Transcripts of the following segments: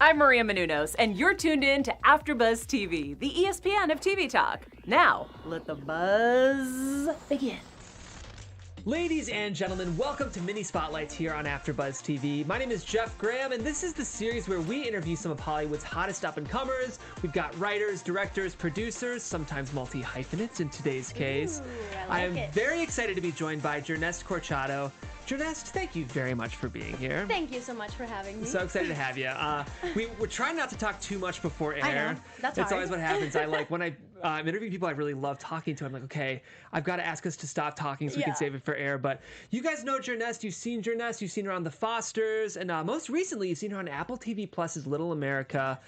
I'm Maria Menounos, and you're tuned in to AfterBuzz TV, the ESPN of TV talk. Now, let the buzz begin. Ladies and gentlemen, welcome to Mini Spotlights here on AfterBuzz TV. My name is Jeff Graham, and this is the series where we interview some of Hollywood's hottest up-and-comers. We've got writers, directors, producers, sometimes multi-hyphenates in today's case. Ooh, I am very excited to be joined by Jearnest Corchado. Jearnest, thank you very much for being here. Thank you so much for having me. So excited to have you. We're trying not to talk too much before air. I know. That's hard. always what happens. When I'm interviewing people I really love talking to, I'm like, okay, I've got to ask us to stop talking so we can save it for air. But you guys know Jearnest. You've seen Jearnest. You've seen her on The Fosters. And most recently, you've seen her on Apple TV Plus's Little America.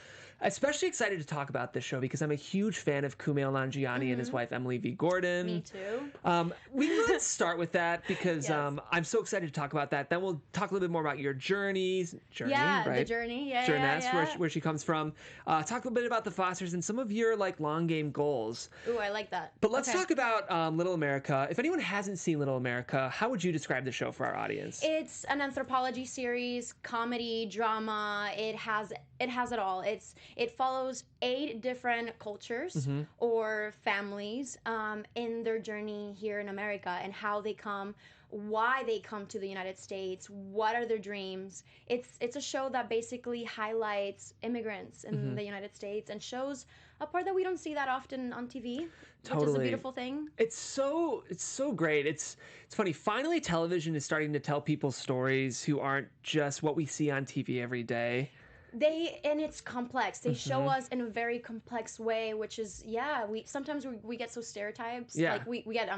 Especially excited to talk about this show because I'm a huge fan of Kumail Nanjiani and his wife Emily V. Gordon. Me too. Let's start with that because I'm so excited to talk about that. Then we'll talk a little bit more about your journey, right? The journey, Jearnest, where she comes from. Talk a little bit about The Fosters and some of your long game goals. Ooh, I like that. But let's talk about Little America. If anyone hasn't seen Little America, how would you describe the show for our audience? It's an anthropology series, comedy, drama. It has it all. It follows 8 different cultures or families in their journey here in America and how they come, why they come to the United States, what are their dreams. It's a show that basically highlights immigrants in the United States and shows a part that we don't see that often on TV, which is a beautiful thing. It's so great. It's funny. Finally, television is starting to tell people's stories who aren't just what we see on TV every day. And it's complex. They show us in a very complex way, which is, sometimes we get so stereotypes. Yeah. Like we get,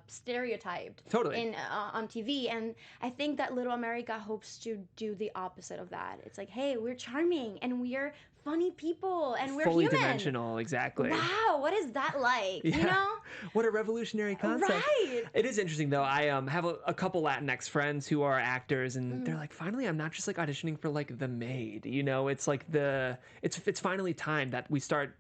stereotyped. Totally. On TV. And I think that Little America hopes to do the opposite of that. It's like, hey, we're charming and we're funny people and we're fully human. dimensional, exactly. Wow, what is that like? Yeah. You know? What a revolutionary concept. Right. It is interesting though. I have a couple Latinx friends who are actors and they're like, finally I'm not just auditioning for The Maid. You know, it's it's finally time that we start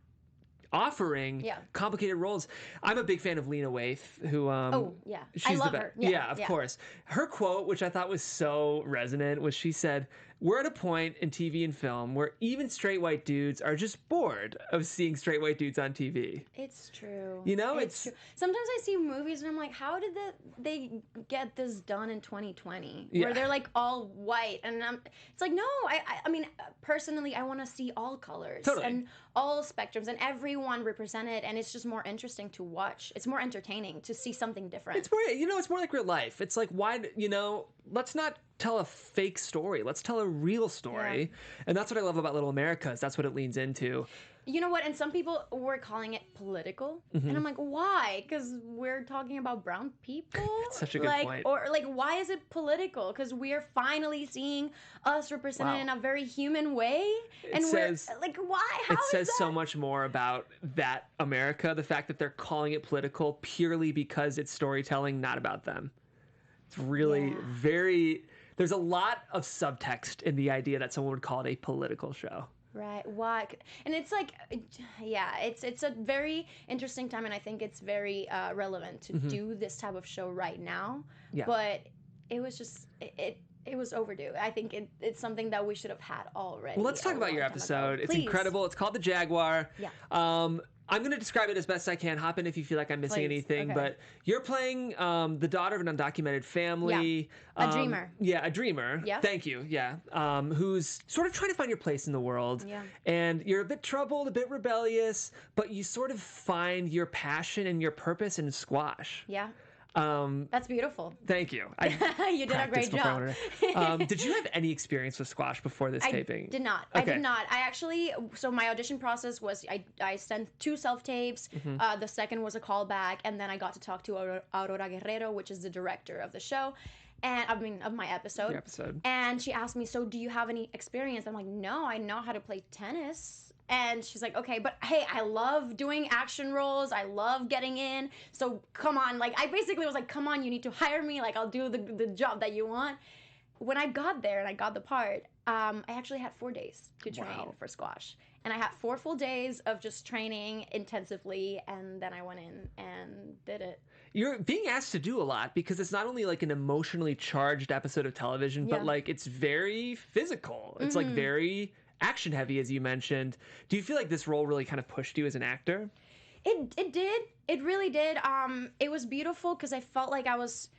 offering complicated roles. I'm a big fan of Lena Waithe, who she's I love her. Yeah, of course. Her quote, which I thought was so resonant, was she said, "We're at a point in TV and film where even straight white dudes are just bored of seeing straight white dudes on TV." It's true. You know, it's true. Sometimes I see movies and I'm like, how did they get this done in 2020? Where they're all white, and it's like, no, I mean, personally, I want to see all colors and all spectrums and everyone represented, and it's just more interesting to watch. It's more entertaining to see something different. It's more, it's more like real life. It's like, why, let's not tell a fake story. Let's tell a real story. Yeah. And that's what I love about Little America, is that's what it leans into. You know what? And some people were calling it political. And I'm like, why? Because we're talking about brown people? That's such a good point. Or why is it political? Because we're finally seeing us represented in a very human way. We're like, why? How it is says that? So much more about that America, the fact that they're calling it political purely because it's storytelling, not about them. It's really very... There's a lot of subtext in the idea that someone would call it a political show. Right. Why? And it's it's a very interesting time, and I think it's very relevant to do this type of show right now. Yeah. But it was just it was overdue. I think it's something that we should have had already. Well, let's talk about your episode. It's incredible. It's called The Jaguar. Yeah. I'm going to describe it as best I can. Hop in if you feel like I'm missing anything. Okay. But you're playing the daughter of an undocumented family. Yeah. A dreamer. Yeah, a dreamer. Yeah. Thank you. Yeah. Who's sort of trying to find your place in the world. Yeah. And you're a bit troubled, a bit rebellious, but you sort of find your passion and your purpose in squash. Yeah. That's beautiful. Thank you. You did a great job. Did you have any experience with squash before this taping? I did not. Okay. I did not. So my audition process was I sent 2 self-tapes. The second was a callback, and then I got to talk to Aurora Guerrero, which is the director of the show. And of my episode. Your episode. And she asked me, so do you have any experience? I'm like, no, I know how to play tennis. And she's like, okay, but hey, I love doing action roles. I love getting in. So come on. I basically was like, come on, you need to hire me. I'll do the job that you want. When I got there and I got the part, I actually had 4 days to train for squash. And I had 4 full days of just training intensively. And then I went in and did it. You're being asked to do a lot because it's not only an emotionally charged episode of television, but it's very physical. It's very action heavy, as you mentioned. Do you feel like this role really kind of pushed you as an actor? It did. It really did. It was beautiful because I felt like I was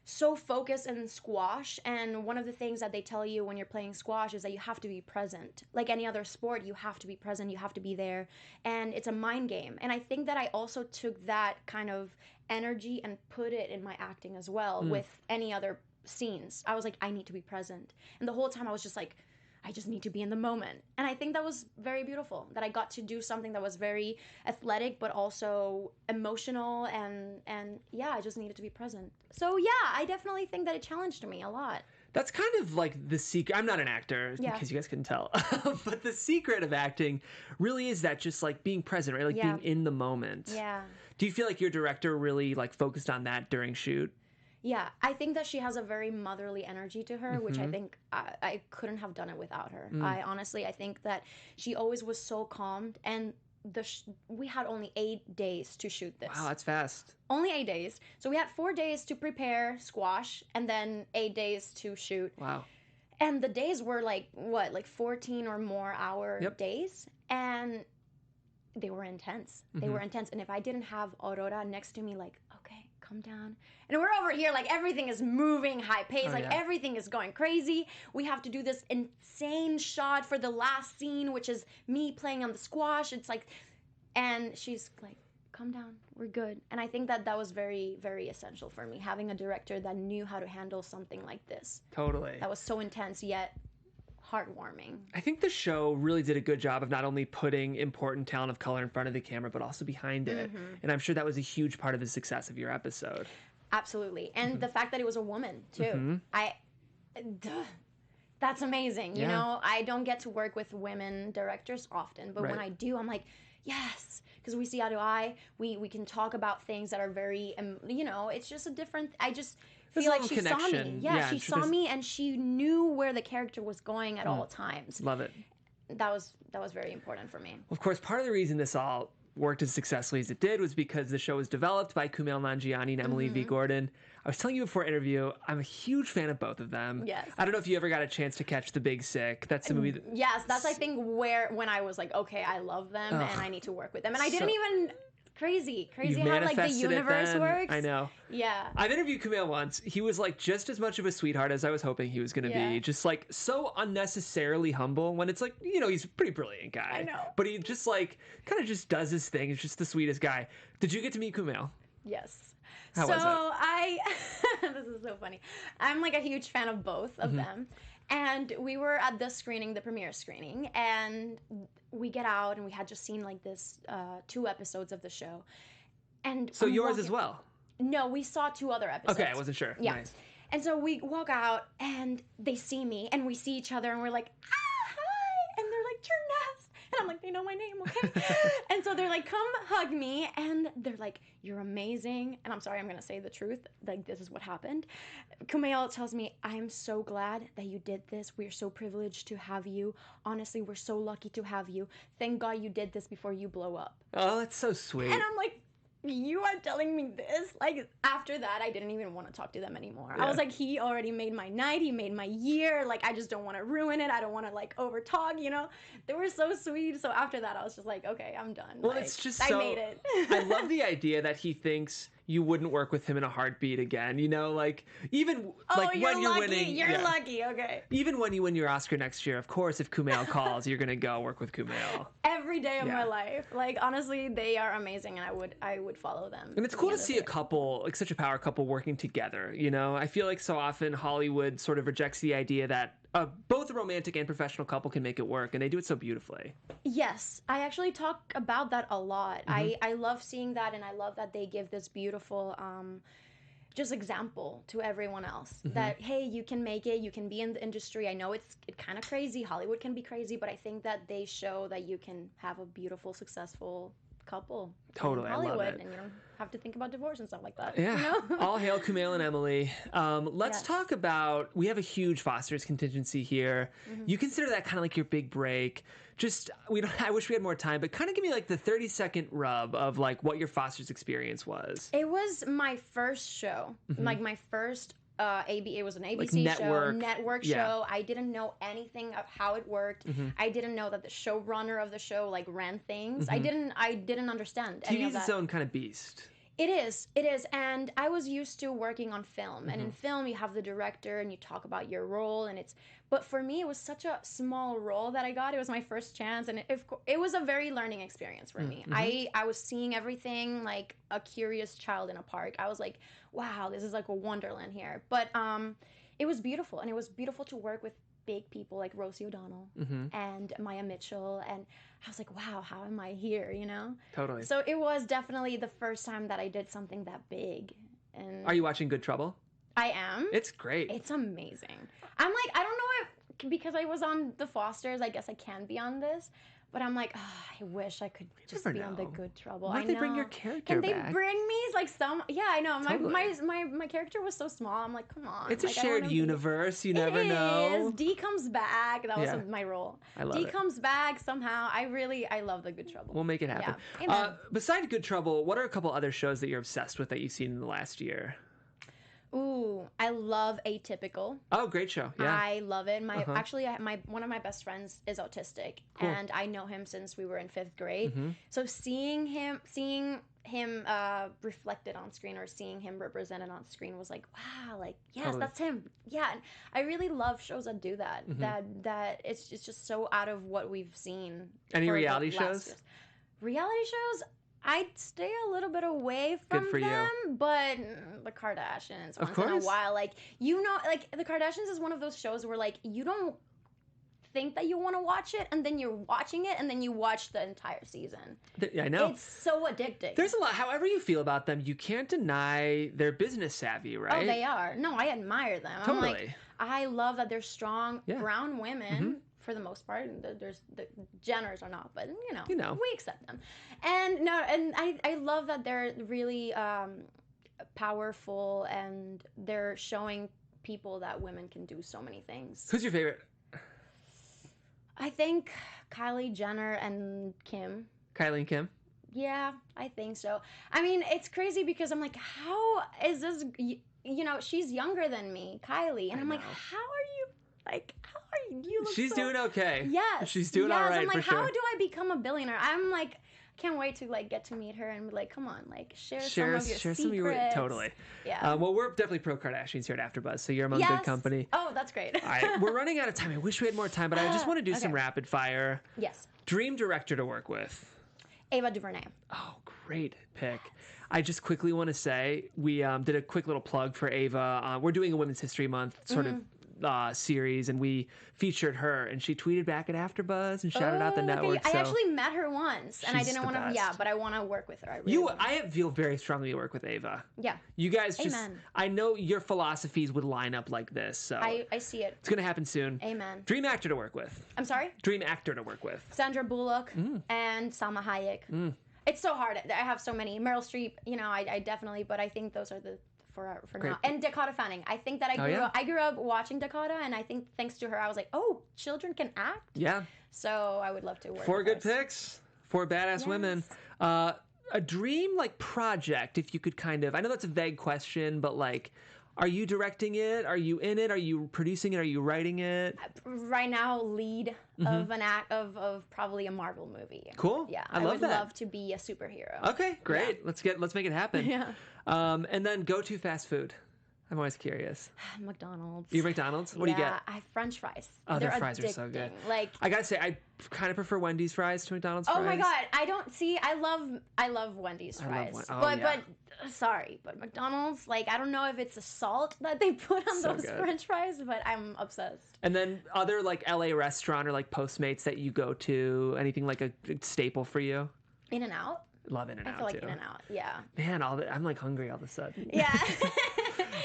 so focused in squash, and one of the things that they tell you when you're playing squash is that you have to be present. Like any other sport, you have to be present, you have to be there, and it's a mind game. And I think that I also took that kind of energy and put it in my acting as well with any other scenes. I was like, I need to be present. And the whole time I was just like, I just need to be in the moment. And I think that was very beautiful, that I got to do something that was very athletic but also emotional, and yeah, I just needed to be present. So yeah, I definitely think that it challenged me a lot. That's kind of like the secret. I'm not an actor, in case you guys couldn't tell. But the secret of acting really is that just like being present, right? Like being in the moment. Yeah. Do you feel like your director really like focused on that during shoot? Yeah, I think that she has a very motherly energy to her, which I think I couldn't have done it without her. I think that she always was so calmed, and we had only 8 days to shoot this. Wow, that's fast. Only 8 days. So we had 4 days to prepare squash, and then 8 days to shoot. Wow. And the days were like 14 or more hour days, and they were intense. They were intense, and if I didn't have Aurora next to me, like, okay, calm down. And we're over here, like, everything is moving high pace, everything is going crazy. We have to do this insane shot for the last scene, which is me playing on the squash. It's like, and she's like, calm down, we're good. And I think that was very, very essential for me, having a director that knew how to handle something like this. Totally. That was so intense, yet heartwarming. I think the show really did a good job of not only putting important talent of color in front of the camera, but also behind it. And I'm sure that was a huge part of the success of your episode. Absolutely. And the fact that it was a woman, too. That's amazing. You know, I don't get to work with women directors often, but when I do, I'm like, yes. Because we see eye to eye. We can talk about things that are very, you know, it's just a different, I just feel like she saw me. Yeah, she saw me, and she knew where the character was going at all times. Love it. That was very important for me. Of course, part of the reason this all worked as successfully as it did was because the show was developed by Kumail Nanjiani and Emily V. Gordon. I was telling you before interview, I'm a huge fan of both of them. Yes. I don't know if you ever got a chance to catch The Big Sick. That's the movie. Yes, that's I think when I was like, okay, I love them and I need to work with them. And I didn't even crazy how like the universe works. I know. Yeah. I've interviewed Kumail once. He was like just as much of a sweetheart as I was hoping he was going to be. Just like so unnecessarily humble when it's like, you know, he's a pretty brilliant guy. I know. But he just like kind of just does his thing. He's just the sweetest guy. Did you get to meet Kumail? Yes. How was it? This is so funny. I'm like a huge fan of both of them. And we were at the premiere screening, and we get out, and we had just seen like this 2 episodes of the show. And so yours as well? No, we saw 2 other episodes. Okay, I wasn't sure. Yeah. Nice. And so we walk out, and they see me, and we see each other, and we're like, hi! And they're like, Jearnest! And I'm like, they know my name, okay? And so they're like, come hug me, and they're like, you're amazing. And I'm sorry, I'm going to say the truth. Like, this is what happened. Kumail tells me, I'm so glad that you did this. We're so privileged to have you. Honestly, we're so lucky to have you. Thank God you did this before you blow up. Oh, that's so sweet. And I'm like, you are telling me this? Like, after that, I didn't even want to talk to them anymore. I was like, he already made my night. He made my year. Like, I just don't want to ruin it. I don't want to, like, over talk, you know? They were so sweet. So after that, I was just like, okay, I'm done. Well, like, it's just I made it. I love the idea that he thinks you wouldn't work with him in a heartbeat again. You know, like, even like when you're winning. You're lucky, okay. Even when you win your Oscar next year, of course, if Kumail calls, you're going to go work with Kumail. Every day of my life. Like, honestly, they are amazing, and I would follow them. And it's cool to see a couple, like such a power couple, working together, you know? I feel like so often Hollywood sort of rejects the idea that both a romantic and professional couple can make it work, and they do it so beautifully. Yes, I actually talk about that a lot. I love seeing that, and I love that they give this beautiful just example to everyone else that, hey, you can make it, you can be in the industry. I know it's kind of crazy, Hollywood can be crazy, but I think that they show that you can have a beautiful, successful couple totally in Hollywood, I love it. And you don't have to think about divorce and stuff like that. Yeah. You know? All hail Kumail and Emily. Let's talk about, we have a huge Foster's contingency here. You consider that kind of like your big break. Just, I wish we had more time, but kind of give me like the 30-second rub of like what your Foster's experience was. It was my first show, like my first it was an ABC network. show, network Yeah. show. I didn't know anything of how it worked. I didn't know that the showrunner of the show like ran things. I didn't understand any of TV's that. its own kind of beast. It is, and I was used to working on film, and in film you have the director and you talk about your role, and but for me it was such a small role that I got. It was my first chance, and it was a very learning experience for me. I was seeing everything like a curious child in a park. I was like, wow, this is like a wonderland here. But it was beautiful, and it was beautiful to work with big people like Rosie O'Donnell and Maya Mitchell, and I was like, wow, how am I here, you know? Totally. So it was definitely the first time that I did something that big. And Are you watching Good Trouble? I am. It's great. It's amazing. I'm like, I don't know if, because I was on The Fosters, I guess I can be on this. But I'm like, I wish I could just never be on The know. Good Trouble. What if I they bring know. your character Can they back? bring me like some? Yeah, I know. Totally. My character was so small. I'm like, come on. It's a like, I shared wanna universe. You It never know. is. D comes back. That was Yeah. my role. I love D it. comes back somehow. I love The Good Trouble. We'll make it happen. Yeah. Amen. Besides Good Trouble, what are a couple other shows that you're obsessed with that you've seen in the last year? Ooh, I love Atypical. Oh, great show. Yeah. I love it. Actually, one of my best friends is autistic, Cool. and I know him since we were in 5th grade. Mm-hmm. So seeing him reflected on screen, or seeing him represented on screen, was like, wow, like, yes, Totally. that's him. Yeah, and I really love shows that do that. That it's just so out of what we've seen. Any for the reality last shows? years. Reality shows, I'd stay a little bit away from Good for you. them, but the Kardashians, Of once in a course. while, like, you know, like, the Kardashians is one of those shows where, like, you don't think that you want to watch it, and then you're watching it, and then you watch the entire season. I know. It's so addicting. There's a lot. However you feel about them, you can't deny their business savvy, right? Oh, they are. No, I admire them. Totally. I'm like, I love that they're strong Yeah. brown women. For the most part, and there's the Jenners are not, but you know, we accept them. And I love that they're really powerful, and they're showing people that women can do so many things. Who's your favorite? I think Kylie Jenner and Kim. Kylie and Kim? Yeah, I think so. I mean, it's crazy because I'm like, how is this? You know, she's younger than me, Kylie, and I'm like, know. how are you? Like, how are you? You look She's so... doing okay. Yes. She's doing all right, I'm like, for how sure. do I become a billionaire? I'm like, can't wait to like get to meet her and be like, come on, like share some of your secrets. Totally. Yeah. Well, we're definitely pro Kardashians here at AfterBuzz, so you're among Yes. good company. Oh, that's great. All right, we're running out of time. I wish we had more time, but I just want to do some Okay. rapid fire. Yes. Dream director to work with. Ava DuVernay. Oh, great pick. I just quickly want to say we did a quick little plug for Ava. We're doing a Women's History Month sort of series, and we featured her, and she tweeted back at AfterBuzz and shouted out the network. I actually met her once, and I She's didn't the want to. best. Yeah, but I want to work with her. I really do. I feel very strongly to work with Ava. Yeah. You guys just, Amen. I know your philosophies would line up like this, so I see it. it's gonna happen soon. Amen. Dream actor to work with. I'm sorry. Dream actor to work with. Sandra Bullock and Salma Hayek. It's so hard. I have so many. Meryl Streep. You know, I definitely. But I think those are the for Great. now. And Dakota Fanning. I think that I grew up watching Dakota, and I think thanks to her, I was like, oh, children can act. Yeah. So I would love to work. 4 with good her. picks. 4 badass women. A dream like project, if you could kind of. I know that's a vague question, but like, are you directing it? Are you in it? Are you producing it? Are you writing it? Right now, lead of an act of probably a Marvel movie. Cool. Yeah, I love would that. love to be a superhero. Okay, great. Let's make it happen. Yeah. And then go to fast food. I'm always curious. McDonald's. You McDonald's? What do you get? I have French fries. Oh, They're their fries are so addicting. good. Like, I gotta say, I kind of prefer Wendy's fries to McDonald's fries. oh my god, I don't see. I love Wendy's fries, but sorry, but McDonald's, like, I don't know if it's the salt that they put on So those good. French fries, but I'm obsessed. And then other like LA restaurant or like Postmates that you go to, anything like a staple for you? In-N-Out. Love In-N-Out I feel like too. In-N-Out. Yeah. Man, I'm like hungry all of a sudden. Yeah.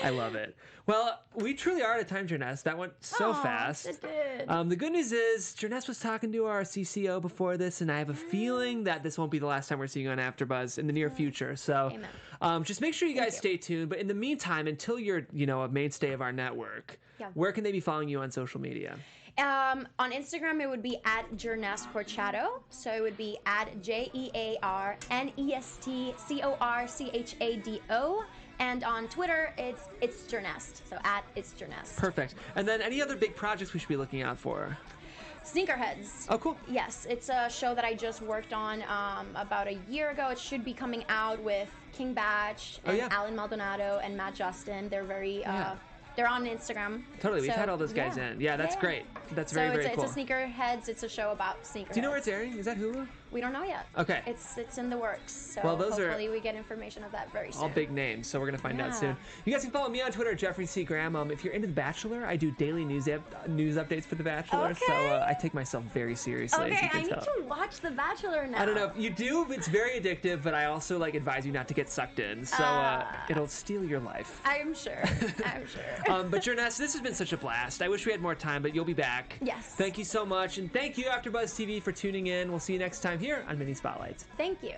I love it. Well, we truly are out of time, Jeurness. That went so Aw, fast. It did. The good news is Jeurness was talking to our CCO before this, and I have a feeling that this won't be the last time we're seeing you on AfterBuzz in the near future. So just make sure you guys stay tuned. But in the meantime, until you're a mainstay of our network, where can they be following you on social media? On Instagram, it would be at Jearnest Corchado. So it would be at JearnestCorchado. And on Twitter, it's Jearnest. So at it's Jearnest. Perfect. And then any other big projects we should be looking out for? Sneakerheads. Oh, cool. Yes, it's a show that I just worked on about a year ago. It should be coming out with King Batch and Alan Maldonado and Matt Justin. They're very they're on Instagram. Totally, we've had all those guys in. Yeah, that's great. That's very cool. It's a Sneakerheads. It's a show about sneakers. Do you know where it's airing? Is that Hulu? We don't know yet. Okay. It's in the works. So well, those hopefully we get information of that very soon. All big names, so we're gonna find out soon. You guys can follow me on Twitter, Jeffrey C. Graham. If you're into The Bachelor, I do daily news updates for The Bachelor, so I take myself very seriously. Okay, I need to watch The Bachelor now. I don't know if you do. It's very addictive, but I also advise you not to get sucked in. So it'll steal your life. I'm sure. I'm sure. But Jeurness, this has been such a blast. I wish we had more time, but you'll be back. Yes. Thank you so much, and thank you AfterBuzz TV for tuning in. We'll see you next time here on Mini Spotlights. Thank you.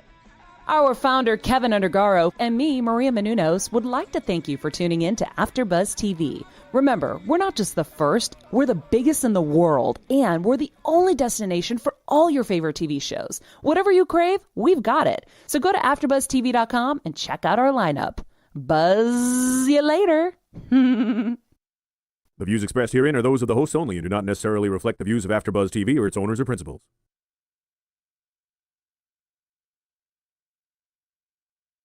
Our founder, Kevin Undergaro, and me, Maria Menounos, would like to thank you for tuning in to AfterBuzz TV. Remember, we're not just the first, we're the biggest in the world, and we're the only destination for all your favorite TV shows. Whatever you crave, we've got it. So go to AfterBuzzTV.com and check out our lineup. Buzz you later. The views expressed herein are those of the hosts only and do not necessarily reflect the views of AfterBuzz TV or its owners or principals.